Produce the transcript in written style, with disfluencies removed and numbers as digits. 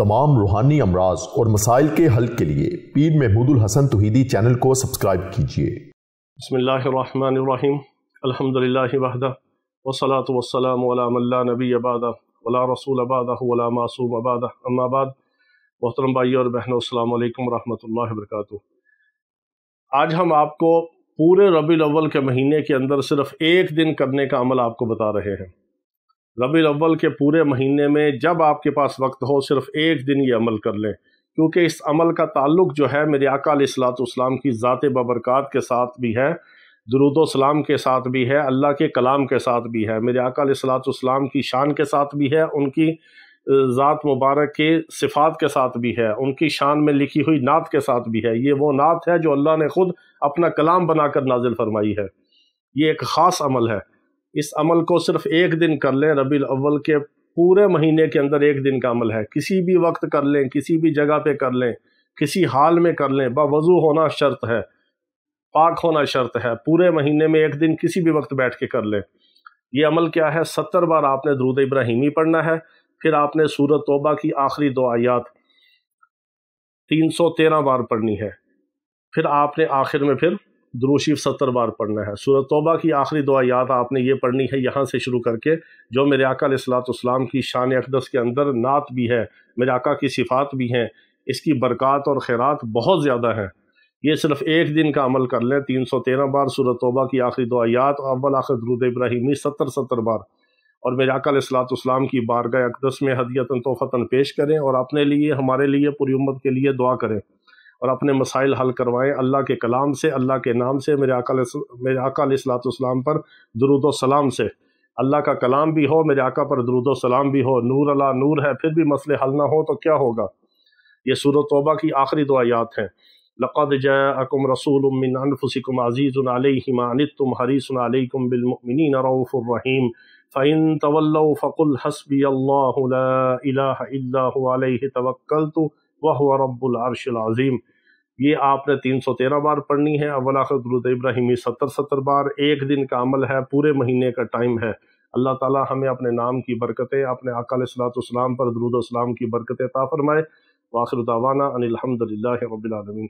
तमाम रूहानी अमराज और मसाइल के हल के लिए पीर महमूद उल हसन तौहीदी चैनल को सब्सक्राइब कीजिए। बिस्मिल्लाहिर्रहमानिर्रहीम अल्हम्दुलिल्लाहि वहदा वस्सलातु वस्सलामु अला मन ला नबिय्य बअदा वला रसूल बअदहु वला मासूम बअदा अम्मा बाद। मोहतरम भाइयों और बहनों, अस्सलामु अलैकुम रहमतुल्लाहि व बरकातुहू। आज हम आपको पूरे रबीउल अव्वल के महीने के अंदर सिर्फ एक दिन करने का अमल आपको बता रहे हैं। रबीउल अव्वल के पूरे महीने में जब आपके पास वक्त हो सिर्फ एक दिन ये अमल कर लें, क्योंकि इस अमल का ताल्लुक जो है मेरे आका अलैहिस्सलाम की ज़ात बबरकात के साथ भी है, दुरूद सलाम के साथ भी है, अल्लाह के कलाम के साथ भी है, मेरे आका अलैहिस्सलाम की शान के साथ भी है, उनकी ज़ात मुबारक के सिफ़ात के साथ भी है, उनकी शान में लिखी हुई नात के साथ भी है। ये वो नात है जो अल्लाह ने ख़ुद अपना कलाम बनाकर नाजिल फरमाई है। ये एक ख़ास अमल है। इस अमल को सिर्फ एक दिन कर लें। रबीउल अव्वल के पूरे महीने के अंदर एक दिन का अमल है। किसी भी वक्त कर लें, किसी भी जगह पे कर लें, किसी हाल में कर लें। बावज़ू होना शर्त है, पाक होना शर्त है। पूरे महीने में एक दिन किसी भी वक्त बैठ के कर लें। ये अमल क्या है? 70 बार आपने दुरूद इब्राहिमी पढ़ना है। फिर आपने सूरत तौबा की आखिरी 2 आयत 313 बार पढ़नी है। फिर आपने आखिर में फिर दुरूद शरीफ 70 बार पढ़ना है। सूरत तौबा की आखिरी 2 आयत आपने ये पढ़नी है यहाँ से शुरू करके, जो मेरे आका अलैहिस्सलाम की शान अक़दस के अंदर नात भी है, मेरे आका की सिफ़ात भी हैं। इसकी बरक़ात और खैरात बहुत ज़्यादा हैं। ये सिर्फ एक दिन का अमल कर लें। 313 बार सूरत तौबा की आखिरी 2 आयत, अव्वल आखिर दुरूद इब्राहिमी 70 बार, और मेरे आका अलैहिस्सलाम की बारगाह अक़दस में हदियतन तोहफ़तन पेश करें और अपने लिए, हमारे लिए, पूरी उम्मत के लिए दुआ करें और अपने मसाइल हल करवाएं अल्लाह के कलाम से, अल्लाह के नाम से, मेरे आका अलैहिस्सलाम पर दुरूद व सलाम से। अल्लाह का कलाम भी हो, मेरे आका पर दुरूद व सलाम भी हो, नूर अला नूर है, फिर भी मसले हल ना हो तो क्या होगा? ये सूरत तौबा की आखिरी 2 आयत हैं। लक़द जाअकुम रसूलुम मिन अनफुसिकुम अज़ीज़ुन अलैहि मा अनित्तुम हरीसुन अलैकुम बिल मुमिनीना रऊफ़ुर रहीम फ़इन तवल्लौ फ़क़ुल हस्बियल्लाहु ला इलाहा इल्ला हुवा अलैहि तवक्कलतु व हुवा रब्बुल अर्शिल अज़ीम। ये आपने 313 बार पढ़नी है। अव्वल आखिर दुरूद इब्राहिमी 70 बार। एक दिन का अमल है, पूरे महीने का टाइम है। अल्लाह ताला हमें अपने नाम की बरकतें, अपने आका अलैहिस्सलाम पर दुरूद व सलाम की बरकतें अता फरमाए। व आखिर दावाना अनिल हम्दुलिल्लाहि रब्बिल आलमीन।